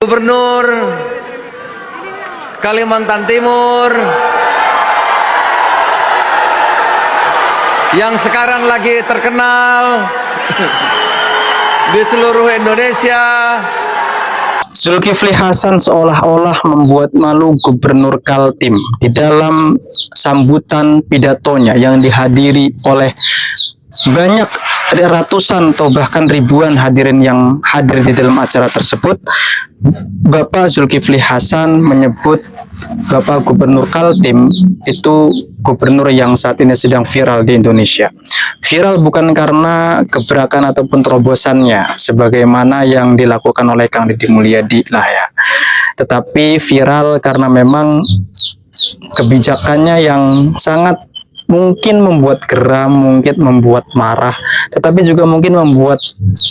Gubernur Kalimantan Timur yang sekarang lagi terkenal di seluruh Indonesia. Zulkifli Hasan seolah-olah membuat malu Gubernur Kaltim di dalam sambutan pidatonya yang dihadiri oleh banyak ratusan atau bahkan ribuan hadirin yang hadir di dalam acara tersebut. Bapak Zulkifli Hasan menyebut Bapak Gubernur Kaltim itu gubernur yang saat ini sedang viral di Indonesia. Viral bukan karena gebrakan ataupun terobosannya sebagaimana yang dilakukan oleh Kang Deddy Mulyadi lah ya, tetapi viral karena memang kebijakannya yang sangat mungkin membuat geram, mungkin membuat marah, tetapi juga mungkin membuat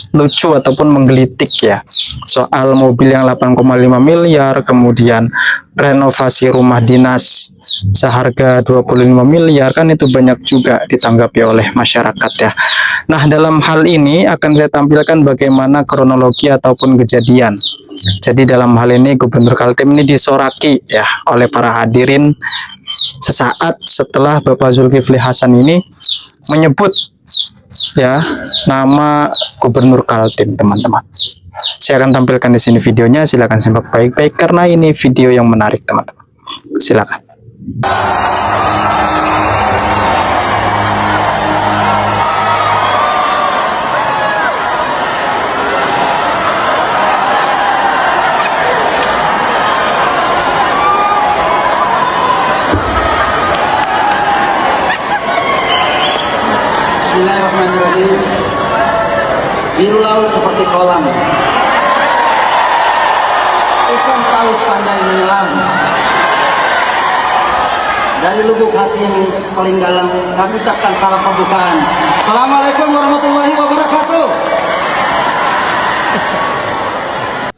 lucu ataupun menggelitik ya. Soal mobil yang 8,5 miliar, kemudian renovasi rumah dinas seharga 25 miliar, kan itu banyak juga ditanggapi oleh masyarakat ya. Nah, dalam hal ini akan saya tampilkan bagaimana kronologi ataupun kejadian. Jadi dalam hal ini Gubernur Kaltim ini disoraki ya oleh para hadirin sesaat setelah Bapak Zulkifli Hasan ini menyebut ya nama Gubernur Kaltim, teman-teman. Saya akan tampilkan di sini videonya, silakan simak baik-baik karena ini video yang menarik, teman-teman. Silakan. Bismillahirrahmanirrahim. Biru laut seperti kolam, ikan paus pandai menyelam. Dari lubuk hati yang paling dalam, kami ucapkan salam pembukaan. Assalamualaikum warahmatullahi wabarakatuh.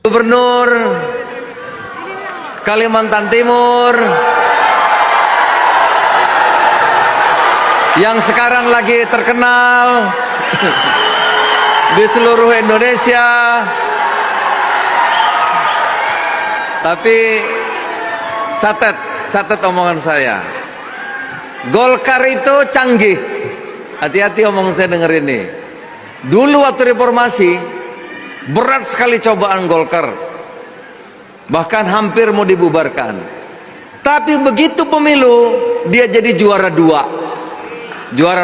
Gubernur Kalimantan Timur yang sekarang lagi terkenal di seluruh Indonesia. Tapi catat omongan saya. Golkar itu canggih. Hati-hati omong saya denger ini. Dulu waktu reformasi berat sekali cobaan Golkar. Bahkan hampir mau dibubarkan. Tapi begitu pemilu dia jadi juara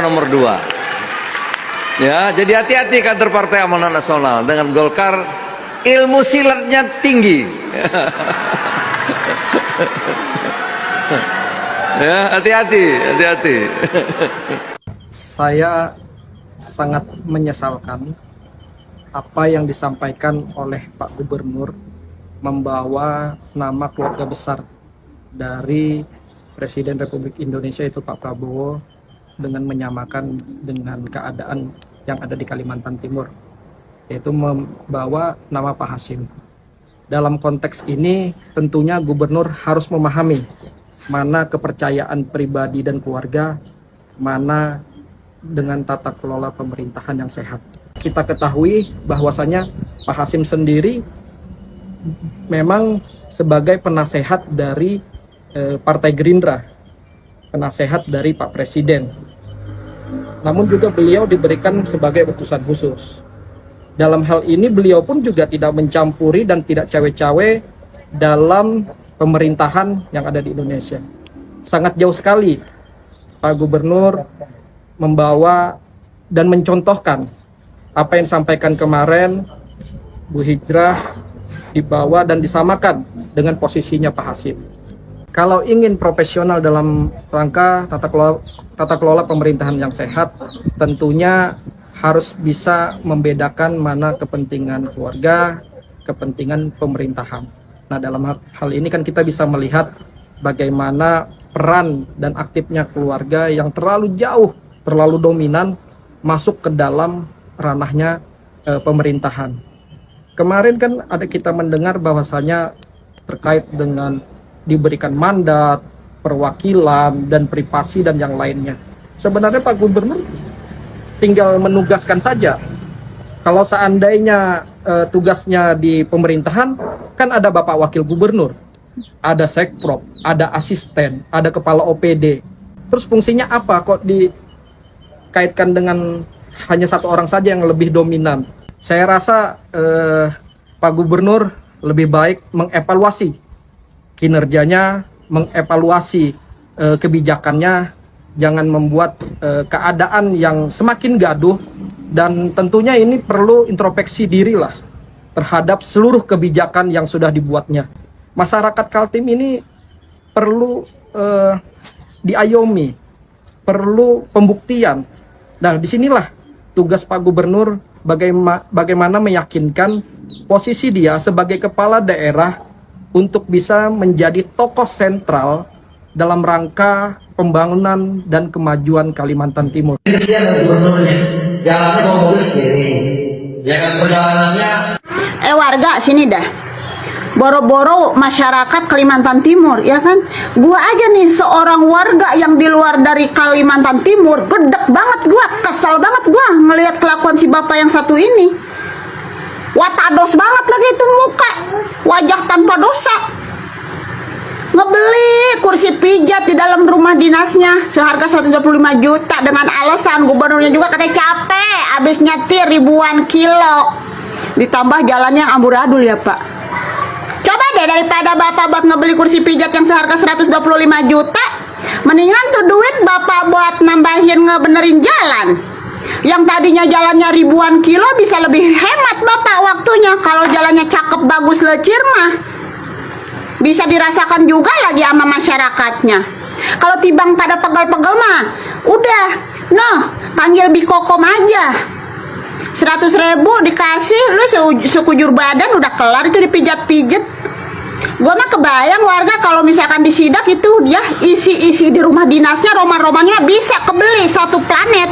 nomor 2. Ya, jadi hati-hati kader Partai Amanat Nasional dengan Golkar, ilmu silatnya tinggi. Ya, hati-hati. Saya sangat menyesalkan apa yang disampaikan oleh Pak Gubernur membawa nama keluarga besar dari Presiden Republik Indonesia itu Pak Prabowo dengan menyamakan dengan keadaan yang ada di Kalimantan Timur, yaitu membawa nama Pak Hasim. Dalam konteks ini tentunya gubernur harus memahami mana kepercayaan pribadi dan keluarga, mana dengan tata kelola pemerintahan yang sehat. Kita ketahui bahwasanya Pak Hasim sendiri memang sebagai penasehat dari Partai Gerindra, penasehat dari Pak Presiden. Namun juga beliau diberikan sebagai utusan khusus. Dalam hal ini beliau pun juga tidak mencampuri dan tidak cawe-cawe dalam pemerintahan yang ada di Indonesia. Sangat jauh sekali Pak Gubernur membawa dan mencontohkan apa yang disampaikan kemarin Bu Hijrah, dibawa dan disamakan dengan posisinya Pak Hasim. Kalau ingin profesional dalam rangka tata kelola pemerintahan yang sehat, tentunya harus bisa membedakan mana kepentingan keluarga, kepentingan pemerintahan. Nah, dalam hal ini kan kita bisa melihat bagaimana peran dan aktifnya keluarga yang terlalu jauh, terlalu dominan masuk ke dalam ranahnya pemerintahan. Kemarin kan ada kita mendengar bahwasanya terkait dengan diberikan mandat, perwakilan, dan privasi dan yang lainnya. Sebenarnya Pak Gubernur tinggal menugaskan saja. Kalau seandainya tugasnya di pemerintahan, Kan ada Bapak Wakil Gubernur, ada Sekprop, ada asisten, ada kepala OPD. Terus fungsinya apa kok dikaitkan dengan hanya satu orang saja yang lebih dominan? Saya rasa Pak Gubernur lebih baik mengevaluasi kinerjanya, mengevaluasi kebijakannya, jangan membuat keadaan yang semakin gaduh, dan tentunya ini perlu introspeksi diri lah terhadap seluruh kebijakan yang sudah dibuatnya. Masyarakat Kaltim ini perlu diayomi, perlu pembuktian. Nah, disinilah tugas Pak Gubernur bagaimana meyakinkan posisi dia sebagai kepala daerah untuk bisa menjadi tokoh sentral dalam rangka pembangunan dan kemajuan Kalimantan Timur. Kesian gubernurnya, jalannya bawa mobil sendiri, ya kan perjalanannya. Warga sini dah, boro-boro masyarakat Kalimantan Timur, ya kan? Gua aja nih seorang warga yang di luar dari Kalimantan Timur, gedek banget gua, kesal banget gua ngelihat kelakuan si bapak yang satu ini. Watados banget lagi itu muka, wajah tanpa dosa. Ngebeli kursi pijat di dalam rumah dinasnya seharga 125 juta dengan alasan gubernurnya juga katanya capek habis nyetir ribuan kilo, ditambah jalannya yang amburadul ya Pak. Coba deh, daripada Bapak buat ngebeli kursi pijat yang seharga 125 juta, mendingan tuh duit Bapak buat nambahin ngebenerin jalan yang tadinya jalannya ribuan kilo, bisa lebih hemat Bapak waktunya. Kalau jalannya cakep bagus lecir mah bisa dirasakan juga lagi sama masyarakatnya. Kalau tibang pada pegel-pegel mah udah panggil Bikokom aja, 100.000 dikasih, lu sekujur badan udah kelar itu dipijat-pijat. Gua mah kebayang warga kalau misalkan disidak itu dia isi-isi di rumah dinasnya, roman-romannya bisa kebeli satu planet.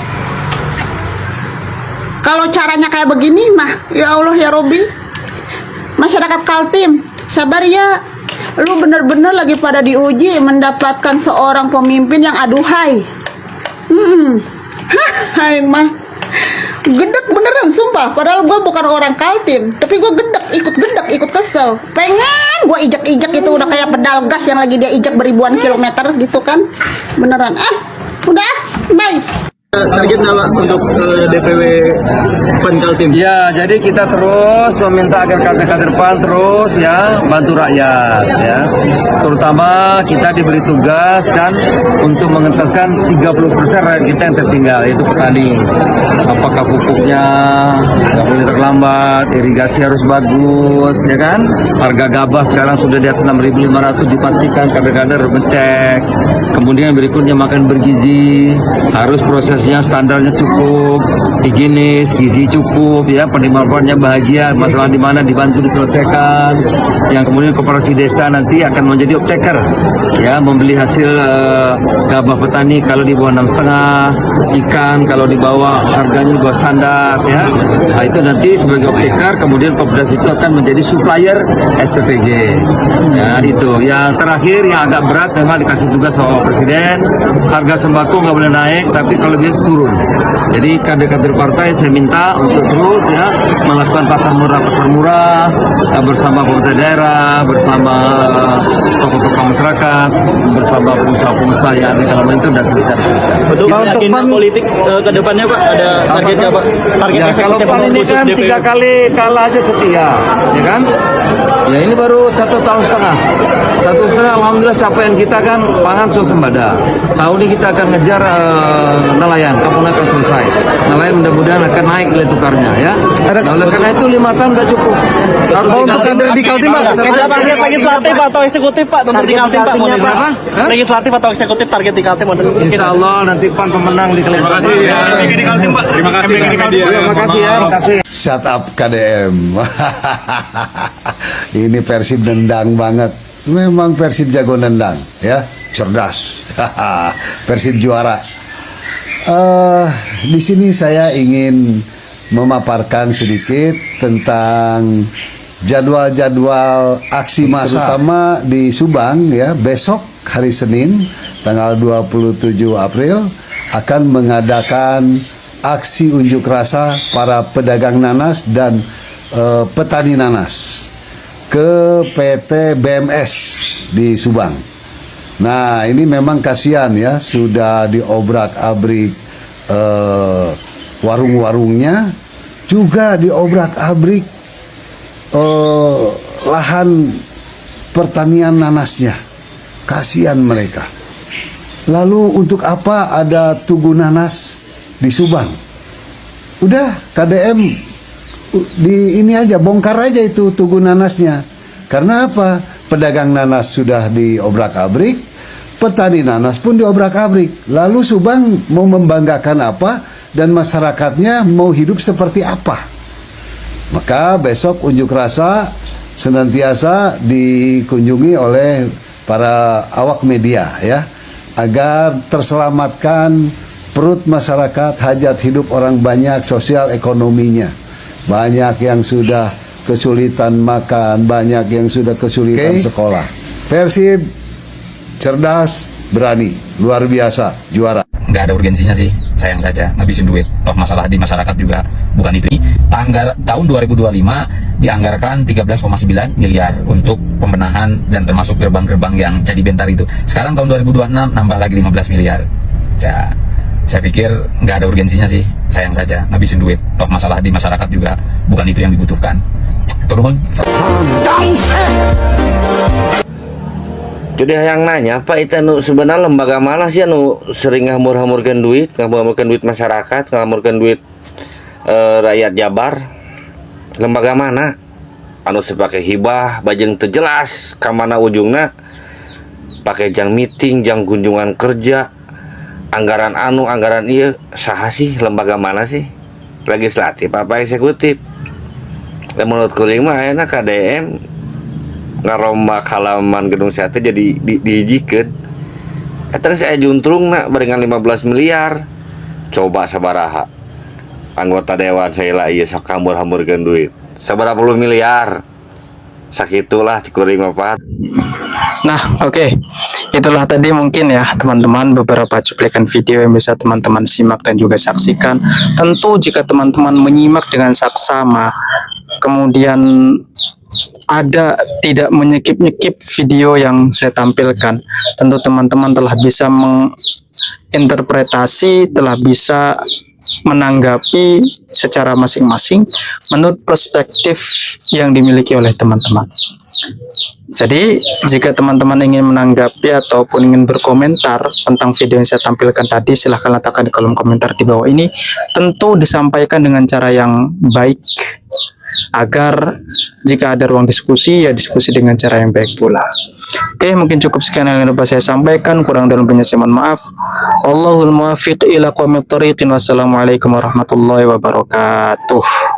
Kalau caranya kayak begini mah, ya Allah ya Robi, masyarakat Kaltim sabar ya. Lu bener-bener lagi pada diuji mendapatkan seorang pemimpin yang aduhai. Hai mah gedek beneran sumpah, padahal gue bukan orang Kaltim, tapi gue gedek, ikut kesel, pengen gue ijek-ijek itu udah kayak pedal gas yang lagi dia ijek beribuan kilometer gitu kan, beneran. Udah, bye. Target nama untuk DPW PAN Kaltim. Ya, jadi kita terus meminta agar kader-kader PAN terus ya bantu rakyat ya. Terutama kita diberi tugas kan untuk mengentaskan 30% rakyat kita yang tertinggal, yaitu petani. Apakah pupuknya nggak boleh terlambat, irigasi harus bagus ya kan. Harga gabah sekarang sudah di atas 6.500, dipastikan kader-kader ngecek. Kemudian berikutnya makan bergizi, harus prosesnya standarnya cukup, higienis, gizi cukup, ya penikmatnya bahagia, masalah di mana dibantu diselesaikan. Yang kemudian koperasi desa nanti akan menjadi optaker, ya membeli hasil gabah petani kalau di bawah 6,5, ikan kalau di bawah harganya di bawah standar, ya. Nah, itu nanti sebagai optaker, kemudian koperasi itu akan menjadi supplier SPPG. Ya itu. Yang terakhir yang agak berat memang dikasih tugas sama Presiden, harga sembako nggak boleh naik, tapi kalau bisa turun. Jadi kader-kader partai saya minta untuk terus ya melakukan pasar murah bersama pemerintah daerah, bersama tokoh-tokoh masyarakat, bersama pengusaha-pengusaha yang ada di dalam itu dan seterusnya. Untuk PAN politik ke depannya Pak, ada targetnya Pak? Target ya, kalau PAN ini kan 3 kali kalah aja setia, ya kan? Ya ini baru 1,5 tahun. 1,5 alhamdulillah capaian kita kan pangan swasembada. Tahun ini kita akan ngejar nelayan, kampung akan selesai. Nelayan mudah-mudahan akan naik nilai tukarnya ya. Nah, oleh karena itu 5 tahun nggak cukup. Harus untuk kader di Kaltim Pak, ada target legislatif atau eksekutif Pak untuk di Kaltim Pak? Legislatif atau eksekutif target di Kaltim? Insya Allah nanti PAN pemenang di Kalimantan. Terima kasih ya. Terima kasih. Terima kasih ya. Terima kasih. Shut up KDM. Ini Persib nendang banget. Memang Persib jago nendang, ya, cerdas. Persib juara. Di sini saya ingin memaparkan sedikit tentang jadwal-jadwal aksi massa, terutama di Subang ya. Besok hari Senin tanggal 27 April akan mengadakan aksi unjuk rasa para pedagang nanas dan petani nanas. ke PT BMS di Subang. Nah, ini memang kasihan ya, sudah diobrak-abrik warung-warungnya, juga diobrak-abrik lahan pertanian nanasnya. Kasihan mereka. Lalu untuk apa ada Tugu Nanas di Subang? Udah, KDM di ini aja, bongkar aja itu Tugu Nanasnya. Karena apa? Pedagang nanas sudah diobrak-abrik, petani nanas pun diobrak-abrik. Lalu Subang mau membanggakan apa dan masyarakatnya mau hidup seperti apa? Maka besok unjuk rasa senantiasa dikunjungi oleh para awak media ya, agar terselamatkan perut masyarakat, hajat hidup orang banyak, sosial ekonominya. Banyak yang sudah kesulitan makan, banyak yang sudah kesulitan sekolah. Persib cerdas, berani, luar biasa, juara. Nggak ada urgensinya sih, sayang saja ngabisin duit. Toh masalah di masyarakat juga bukan itu. Tahun 2025 dianggarkan 13,9 miliar untuk pembenahan dan termasuk gerbang-gerbang yang jadi bentar itu. Sekarang tahun 2026 nambah lagi 15 miliar. Ya, saya pikir nggak ada urgensinya sih, sayang saja ngabisin duit. Toh masalah di masyarakat juga bukan itu yang dibutuhkan. Turun. Jadi yang nanya, Pak, itu sebenarnya lembaga mana sih anu sering ngamur-ngamurkan duit masyarakat, ngamurkan duit rakyat Jabar? Lembaga mana? Anu sepakai hibah, bajeng terjelas, kamana ujungna? Pakai jang meeting, jang kunjungan kerja, anggaran anu, anggaran iya, saha sih? Lembaga mana sih? Legislatif apa eksekutif? Dan menurut kuring mah enak KDM ngarombak halaman gedung sate jadi dihijikeun. Eta saya juntrung nak barengan 15 miliar. Coba sabaraha anggota dewan saya lah ieu sok hambur-hamburkeun duit. Sabaraha puluh miliar. Sakitulah cikuring mah. Nah, oke. Itulah tadi mungkin ya teman-teman beberapa cuplikan video yang bisa teman-teman simak dan juga saksikan. Tentu jika teman-teman menyimak dengan saksama, kemudian ada tidak menyekip-nyekip video yang saya tampilkan, tentu teman-teman telah bisa menginterpretasi, telah bisa menanggapi secara masing-masing menurut perspektif yang dimiliki oleh teman-teman. Jadi jika teman-teman ingin menanggapi ataupun ingin berkomentar tentang video yang saya tampilkan tadi, silahkan letakkan di kolom komentar di bawah ini. Tentu disampaikan dengan cara yang baik, agar jika ada ruang diskusi, ya diskusi dengan cara yang baik pula. Oke, mungkin cukup sekian yang dapat saya sampaikan. Kurang dalam banyak saya mohon maaf. Allahul muwaffiq ila aqwamit thoriqin. Wassalamualaikum warahmatullahi wabarakatuh.